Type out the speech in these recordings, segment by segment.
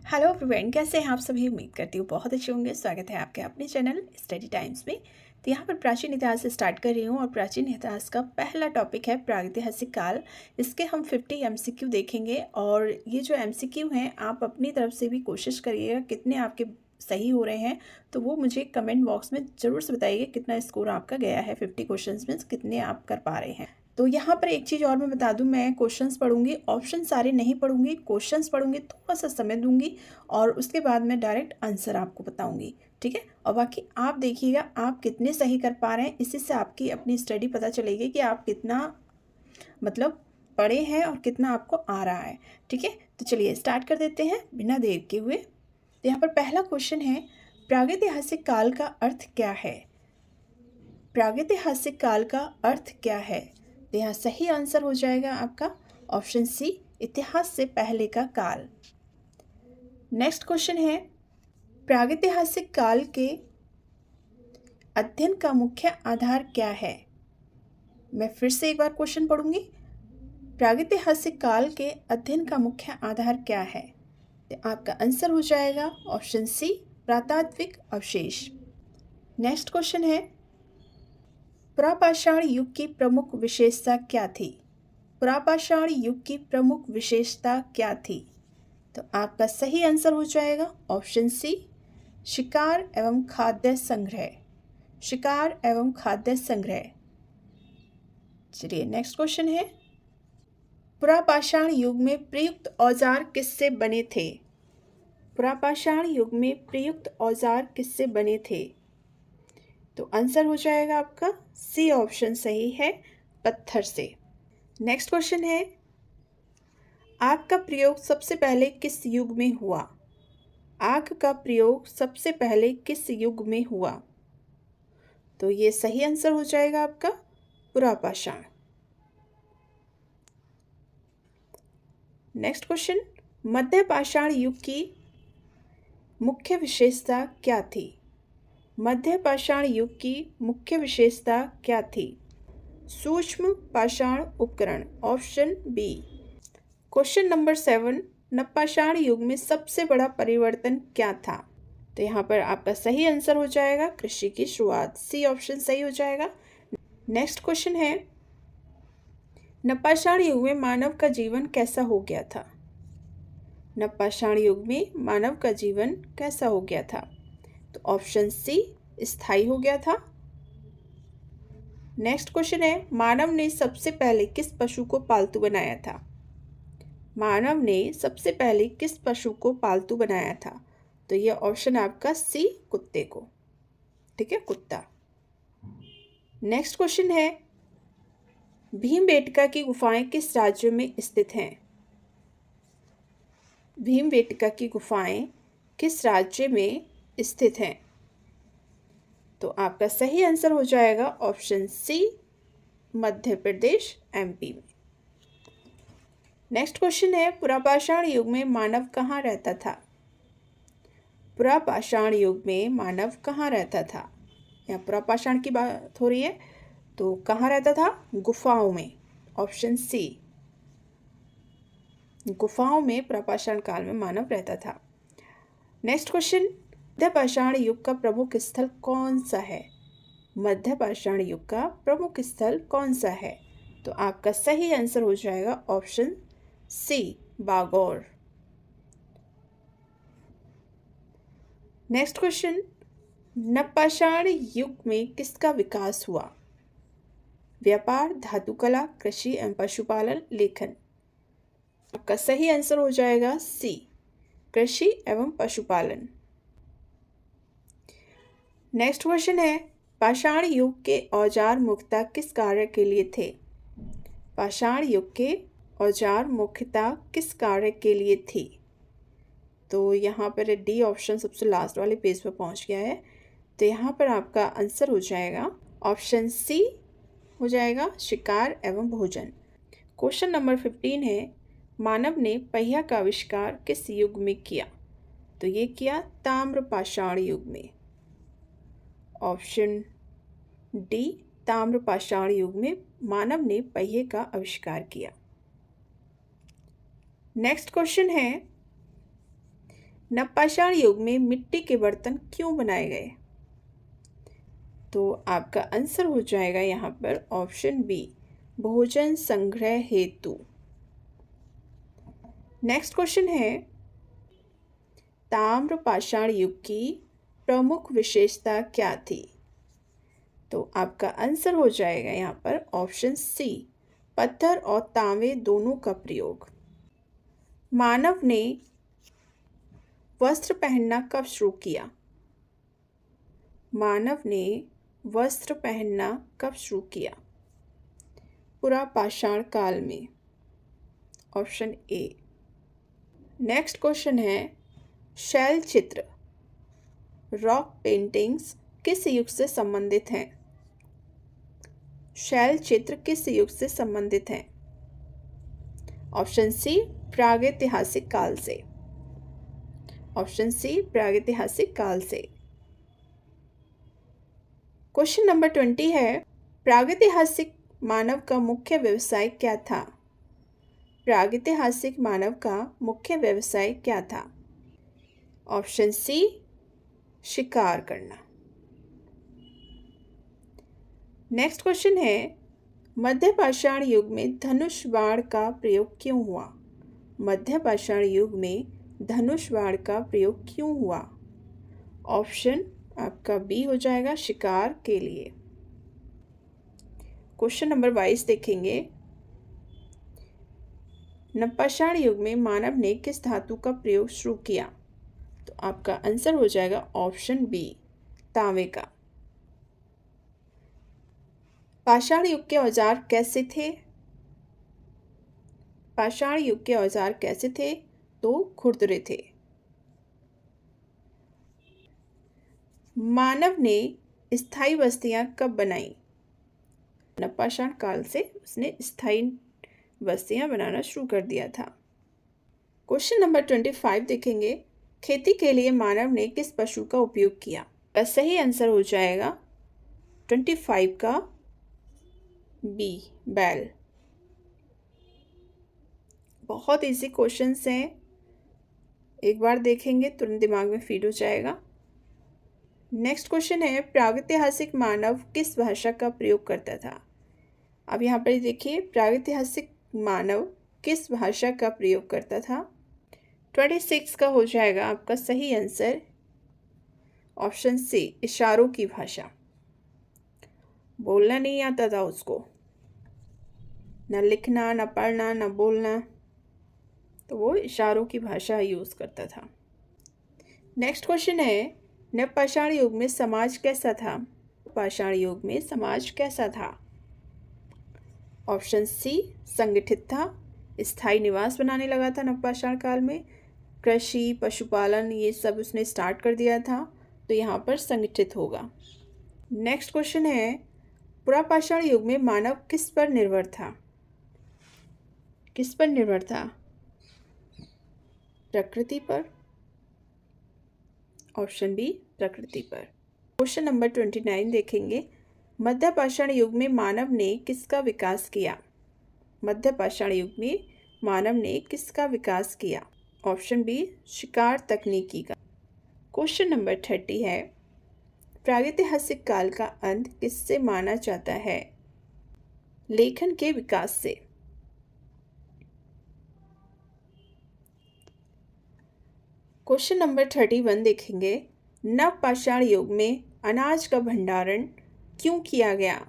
Hello everyone, कैसे हैं आप सभी। उम्मीद करती हूँ बहुत अच्छे होंगे। स्वागत है आपके अपने चैनल स्टडी टाइम्स में। तो यहाँ पर प्राचीन इतिहास से स्टार्ट कर रही हूँ और प्राचीन इतिहास का पहला टॉपिक है प्रागैतिहासिक काल। इसके हम 50 एमसीक्यू देखेंगे और ये जो एमसीक्यू हैं आप अपनी तरफ से भी कोशिश करिएगा कितने आपके सही हो रहे हैं, तो वो मुझे कमेंट बॉक्स में ज़रूर से बताइए कितना स्कोर आपका गया है। 50 क्वेश्चन में कितने आप कर पा रहे हैं। तो यहाँ पर एक चीज़ और मैं बता दूं, मैं क्वेश्चंस पढ़ूंगी, ऑप्शन सारे नहीं पढ़ूंगी, क्वेश्चंस पढ़ूंगी, थोड़ा सा समय दूंगी और उसके बाद मैं डायरेक्ट आंसर आपको बताऊंगी। ठीक है, और बाकी आप देखिएगा आप कितने सही कर पा रहे हैं। इसी से आपकी अपनी स्टडी पता चलेगी कि आप कितना मतलब पढ़े हैं और कितना आपको आ रहा है। ठीक है, तो चलिए स्टार्ट कर देते हैं बिना देर के हुए। तो यहाँ पर पहला क्वेश्चन है, प्रागैतिहासिक काल का अर्थ क्या है। प्रागैतिहासिक काल का अर्थ क्या है। तो यहाँ सही आंसर हो जाएगा आपका ऑप्शन सी, इतिहास से पहले का काल। नेक्स्ट क्वेश्चन है, प्रागैतिहासिक काल के अध्ययन का मुख्य आधार क्या है। मैं फिर से एक बार क्वेश्चन पढ़ूंगी। प्रागैतिहासिक काल के अध्ययन का मुख्य आधार क्या है। तो आपका आंसर हो जाएगा ऑप्शन सी, पुरातात्विक अवशेष। नेक्स्ट क्वेश्चन है, पुरापाषाण युग की प्रमुख विशेषता क्या थी। पुरापाषाण युग की प्रमुख विशेषता क्या थी। तो आपका सही आंसर हो जाएगा ऑप्शन सी, शिकार एवं खाद्य संग्रह। शिकार एवं खाद्य संग्रह। चलिए नेक्स्ट क्वेश्चन है, पुरापाषाण युग में प्रयुक्त औजार किससे बने थे। पुरापाषाण युग में प्रयुक्त औजार किससे बने थे। तो आंसर हो जाएगा आपका सी ऑप्शन सही है, पत्थर से। नेक्स्ट क्वेश्चन है, आग का प्रयोग सबसे पहले किस युग में हुआ। आग का प्रयोग सबसे पहले किस युग में हुआ। तो ये सही आंसर हो जाएगा आपका पुरापाषाण। नेक्स्ट क्वेश्चन, मध्यपाषाण युग की मुख्य विशेषता क्या थी। मध्यपाषाण युग की मुख्य विशेषता क्या थी। सूक्ष्म पाषाण उपकरण, ऑप्शन बी। क्वेश्चन नंबर 7, नवपाषाण युग में सबसे बड़ा परिवर्तन क्या था। तो यहाँ पर आपका सही आंसर हो जाएगा कृषि की शुरुआत, सी ऑप्शन सही हो जाएगा। नेक्स्ट क्वेश्चन है, नवपाषाण युग में मानव का जीवन कैसा हो गया था। नवपाषाण युग में मानव का जीवन कैसा हो गया था। तो ऑप्शन सी, स्थायी हो गया था। नेक्स्ट क्वेश्चन है, मानव ने सबसे पहले किस पशु को पालतू बनाया था। मानव ने सबसे पहले किस पशु को पालतू बनाया था। तो ये ऑप्शन आपका सी, कुत्ते को। ठीक है, कुत्ता। नेक्स्ट क्वेश्चन है, भीमबेटका की गुफाएं किस राज्य में स्थित हैं। भीमबेटका की गुफाएं किस राज्य में स्थित हैं। तो आपका सही आंसर हो जाएगा ऑप्शन सी, मध्य प्रदेश, एमपी में। नेक्स्ट क्वेश्चन है, पुरापाषाण युग में मानव कहाँ रहता था। पुरापाषाण युग में मानव कहाँ रहता था। यहाँ पुरापाषाण की बात हो रही है, तो कहाँ रहता था, गुफाओं में, ऑप्शन सी। गुफाओं में पुरापाषाण काल में मानव रहता था। नेक्स्ट क्वेश्चन, मध्यपाषाण युग का प्रमुख स्थल कौन सा है। मध्यपाषाण युग का प्रमुख स्थल कौन सा है। तो आपका सही आंसर हो जाएगा ऑप्शन सी, बागौर। नेक्स्ट क्वेश्चन, नवपाषाण युग में किसका विकास हुआ। व्यापार, धातुकला, कृषि एवं पशुपालन, लेखन। आपका सही आंसर हो जाएगा सी, कृषि एवं पशुपालन। नेक्स्ट क्वेश्चन है, पाषाण युग के औजार मुख्यतः किस कार्य के लिए थे। पाषाण युग के औजार मुख्यतः किस कार्य के लिए थी। तो यहाँ पर डी ऑप्शन सबसे लास्ट वाले पेज पर पहुँच गया है। तो यहाँ पर आपका आंसर हो जाएगा ऑप्शन सी हो जाएगा, शिकार एवं भोजन। क्वेश्चन नंबर 15 है, मानव ने पहिया का आविष्कार किस युग में किया। तो ये किया ताम्रपाषाण युग में, ऑप्शन डी, ताम्रपाषाण युग में मानव ने पहिए का आविष्कार किया। नेक्स्ट क्वेश्चन है, नवपाषाण युग में मिट्टी के बर्तन क्यों बनाए गए? तो आपका आंसर हो जाएगा यहाँ पर ऑप्शन बी, भोजन संग्रह हेतु। नेक्स्ट क्वेश्चन है, ताम्रपाषाण युग की प्रमुख विशेषता क्या थी? तो आपका आंसर हो जाएगा यहाँ पर ऑप्शन सी, पत्थर और तांबे दोनों का प्रयोग। मानव ने वस्त्र पहनना कब शुरू किया? मानव ने वस्त्र पहनना कब शुरू किया? पुरापाषाण काल में, ऑप्शन ए। नेक्स्ट क्वेश्चन है, शैल चित्र रॉक पेंटिंग्स किस युग से संबंधित हैं? शैल चित्र किस युग से संबंधित हैं? ऑप्शन सी, प्रागैतिहासिक काल से। ऑप्शन सी, प्रागैतिहासिक काल से। क्वेश्चन नंबर 20 है, प्रागैतिहासिक मानव का मुख्य व्यवसाय क्या था? प्रागैतिहासिक मानव का मुख्य व्यवसाय क्या था? ऑप्शन सी, शिकार करना। नेक्स्ट क्वेश्चन है, मध्यपाषाण युग में धनुष बाण का प्रयोग क्यों हुआ? मध्यपाषाण युग में धनुष बाण का प्रयोग क्यों हुआ? ऑप्शन आपका बी हो जाएगा, शिकार के लिए। क्वेश्चन नंबर 22 देखेंगे, नवपाषाण युग में मानव ने किस धातु का प्रयोग शुरू किया? तो आपका आंसर हो जाएगा ऑप्शन बी, तांबे का। पाषाण युग के औजार कैसे थे? पाषाण युग के औजार कैसे थे? तो खुरदुरे थे। मानव ने स्थायी बस्तियां कब बनाई? नवपाषाण काल से उसने स्थायी बस्तियां बनाना शुरू कर दिया था। क्वेश्चन नंबर 25 देखेंगे, खेती के लिए मानव ने किस पशु का उपयोग किया? का सही आंसर हो जाएगा 25 का बी, बैल। बहुत इजी क्वेश्चंस हैं, एक बार देखेंगे तुरंत दिमाग में फीड हो जाएगा। नेक्स्ट क्वेश्चन है, प्रागैतिहासिक मानव किस भाषा का प्रयोग करता था? अब यहाँ पर देखिए, प्रागैतिहासिक मानव किस भाषा का प्रयोग करता था? 26 का हो जाएगा आपका सही आंसर ऑप्शन सी, इशारों की भाषा। बोलना नहीं आता था उसको, न लिखना, न पढ़ना, न बोलना, तो वो इशारों की भाषा यूज़ करता था। नेक्स्ट क्वेश्चन है, नवपाषाण युग में समाज कैसा था? पाषाण युग में समाज कैसा था? ऑप्शन सी, संगठित था, स्थायी निवास बनाने लगा था नवपाषाण काल में, कृषि, पशुपालन ये सब उसने स्टार्ट कर दिया था, तो यहाँ पर संगठित होगा। नेक्स्ट क्वेश्चन है, पुरापाषाण युग में मानव किस पर निर्भर था? किस पर निर्भर था? प्रकृति पर, ऑप्शन बी, प्रकृति पर। क्वेश्चन नंबर 29 देखेंगे, मध्यपाषाण युग में मानव ने किसका विकास किया? मध्यपाषाण युग में मानव ने किसका विकास किया? ऑप्शन बी, शिकार तकनीकी का। क्वेश्चन नंबर 30 है, प्रागैतिहासिक काल का अंत किससे माना जाता है? लेखन के विकास से। क्वेश्चन नंबर 31 देखेंगे, नवपाषाण युग में अनाज का भंडारण क्यों किया गया?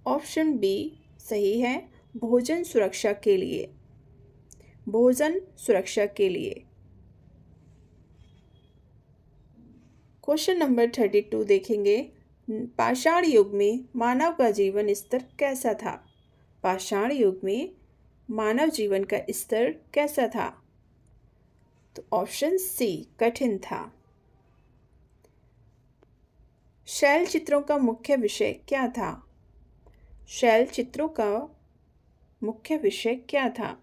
ऑप्शन बी सही है, भोजन सुरक्षा के लिए। भोजन सुरक्षा के लिए। क्वेश्चन नंबर 32 देखेंगे, पाषाण युग में मानव का जीवन स्तर कैसा था? पाषाण युग में मानव जीवन का स्तर कैसा था? तो ऑप्शन सी, कठिन था। शैल चित्रों का मुख्य विषय क्या था? शैल चित्रों का मुख्य विषय क्या था?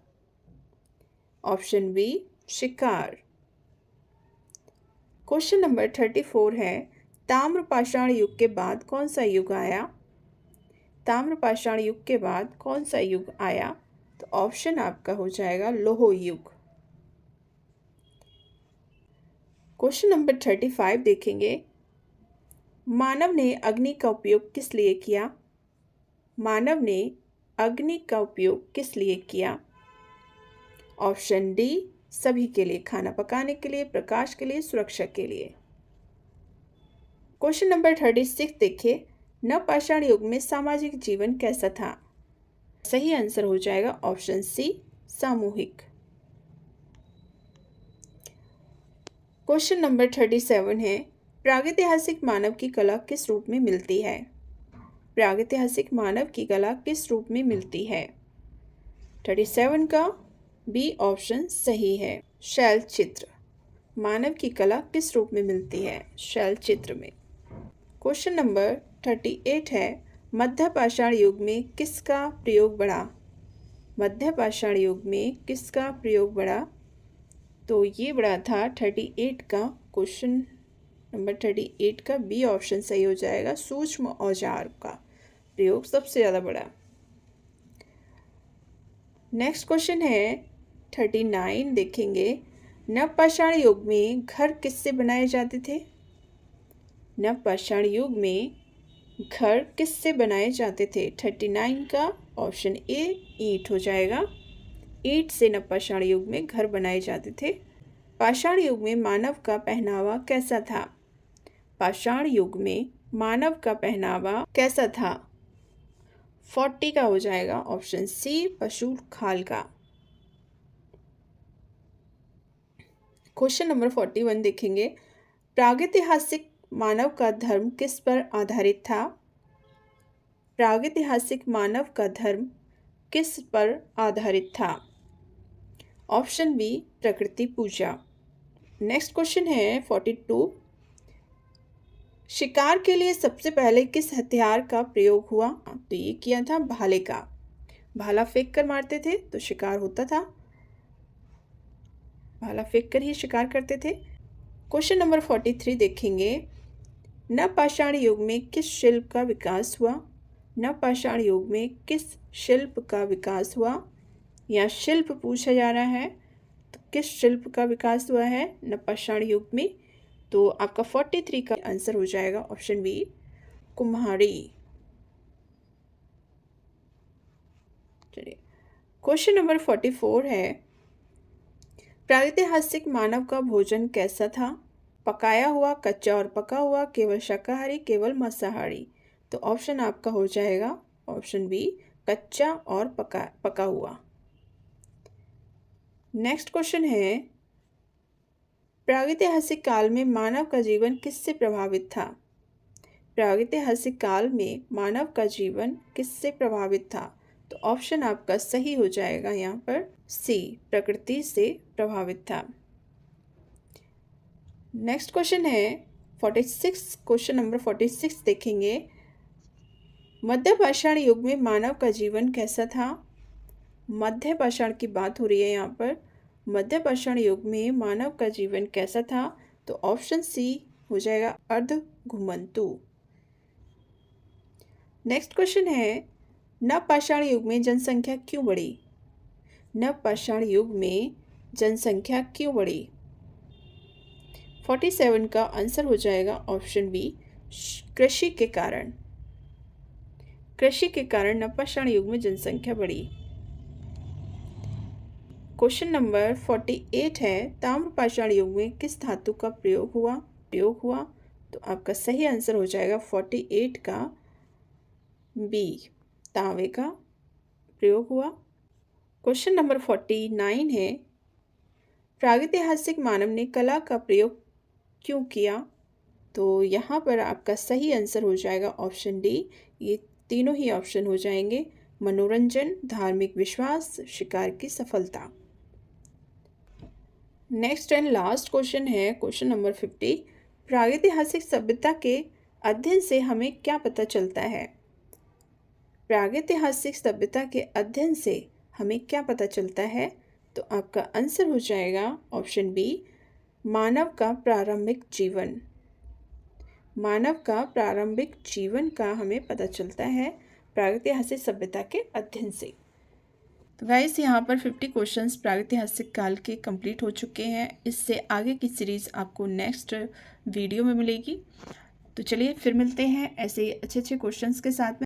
ऑप्शन बी, शिकार। क्वेश्चन नंबर 34 है, ताम्रपाषाण युग के बाद कौन सा युग आया? ताम्रपाषाण युग के बाद कौन सा युग आया? तो ऑप्शन आपका हो जाएगा लौह युग। क्वेश्चन नंबर 35 देखेंगे। मानव ने अग्नि का उपयोग किस लिए किया? मानव ने अग्नि का उपयोग किस लिए किया? ऑप्शन डी, सभी के लिए, खाना पकाने के लिए, प्रकाश के लिए, सुरक्षा के लिए। क्वेश्चन नंबर 36 देखिए। नवपाषाण युग में सामाजिक जीवन कैसा था? सही आंसर हो जाएगा ऑप्शन सी, सामूहिक। क्वेश्चन नंबर 37 है। प्रागैतिहासिक मानव की कला किस रूप में मिलती है? प्रागैतिहासिक मानव की कला किस रूप में मिलती है? 37 का बी ऑप्शन सही है, शैल चित्र। मानव की कला किस रूप में मिलती है? शैल चित्र में। क्वेश्चन नंबर 38 है। मध्य पाषाण युग में किसका प्रयोग बढ़ा? मध्य पाषाण युग में किसका प्रयोग बढ़ा? तो ये बढ़ा था 38 का, क्वेश्चन नंबर 38 का बी ऑप्शन सही हो जाएगा, सूक्ष्म औजार का प्रयोग सबसे ज़्यादा बढ़ा। नेक्स्ट क्वेश्चन है 39 देखेंगे। नवपाषाण युग में घर किससे बनाए जाते थे? नवपाषाण युग में घर किससे बनाए जाते थे? 39 का ऑप्शन ए, ईंट हो जाएगा। ईंट से नवपाषाण युग में घर बनाए जाते थे। पाषाण युग में मानव का पहनावा कैसा था? पाषाण युग में मानव का पहनावा कैसा था? 40 का हो जाएगा ऑप्शन सी, पशु खाल का। क्वेश्चन नंबर 41 देखेंगे। प्रागैतिहासिक मानव का धर्म किस पर आधारित था? प्रागैतिहासिक मानव का धर्म किस पर आधारित था? ऑप्शन बी, प्रकृति पूजा। नेक्स्ट क्वेश्चन है 42। शिकार के लिए सबसे पहले किस हथियार का प्रयोग हुआ? तो ये किया था भाले का। भाला फेंक कर मारते थे तो शिकार होता था, भाला फेंक कर ही शिकार करते थे। क्वेश्चन नंबर 43 देखेंगे। नवपाषाण युग में किस शिल्प का विकास हुआ? नवपाषाण युग में किस शिल्प का विकास हुआ? या शिल्प पूछा जा रहा है, तो किस शिल्प का विकास हुआ है नवपाषाण युग में? तो आपका 43 का आंसर हो जाएगा ऑप्शन बी, कुम्हारी। चलिए क्वेश्चन नंबर 44 है। प्रागैतिहासिक मानव का भोजन कैसा था? पकाया हुआ, कच्चा और पका हुआ, केवल शाकाहारी, केवल मांसाहारी? तो ऑप्शन आपका हो जाएगा ऑप्शन बी, कच्चा और पका हुआ। नेक्स्ट क्वेश्चन है। प्रागैतिहासिक काल में मानव का जीवन किससे प्रभावित था? प्रागैतिहासिक काल में मानव का जीवन किससे प्रभावित था? तो ऑप्शन आपका सही हो जाएगा यहाँ पर सी, प्रकृति से प्रभावित था। नेक्स्ट क्वेश्चन है 46। क्वेश्चन नंबर 46 देखेंगे। मध्य पाषाण युग में मानव का जीवन कैसा था? मध्य पाषाण की बात हो रही है यहाँ पर। मध्य पाषाण युग में मानव का जीवन कैसा था? तो ऑप्शन सी हो जाएगा, अर्ध घुमंतु। नेक्स्ट क्वेश्चन है। नवपाषाण युग में जनसंख्या क्यों बढ़ी? नवपाषाण युग में जनसंख्या क्यों बढ़ी? 47 का आंसर हो जाएगा ऑप्शन बी, कृषि के कारण। कृषि के कारण नवपाषाण युग में जनसंख्या बढ़ी। क्वेश्चन नंबर 48 है। ताम्रपाषाण युग में किस धातु का प्रयोग हुआ? तो आपका सही आंसर हो जाएगा 48 का बी, तांबे का प्रयोग हुआ। क्वेश्चन नंबर 49 है। प्रागैतिहासिक मानव ने कला का प्रयोग क्यों किया? तो यहाँ पर आपका सही आंसर हो जाएगा ऑप्शन डी। ये तीनों ही ऑप्शन हो जाएंगे, मनोरंजन, धार्मिक विश्वास, शिकार की सफलता। नेक्स्ट एंड लास्ट क्वेश्चन है क्वेश्चन नंबर 50। प्रागैतिहासिक सभ्यता के अध्ययन से हमें क्या पता चलता है? प्रागैतिहासिक सभ्यता के अध्ययन से हमें क्या पता चलता है? तो आपका आंसर हो जाएगा ऑप्शन बी, मानव का प्रारंभिक जीवन। मानव का प्रारंभिक जीवन का हमें पता चलता है प्रागैतिहासिक सभ्यता के अध्ययन से। तो गाइस यहाँ पर 50 क्वेश्चंस प्रागैतिहासिक काल के कंप्लीट हो चुके हैं। इससे आगे की सीरीज़ आपको नेक्स्ट वीडियो में मिलेगी। तो चलिए फिर मिलते हैं ऐसे अच्छे अच्छे क्वेश्चंस के साथ में।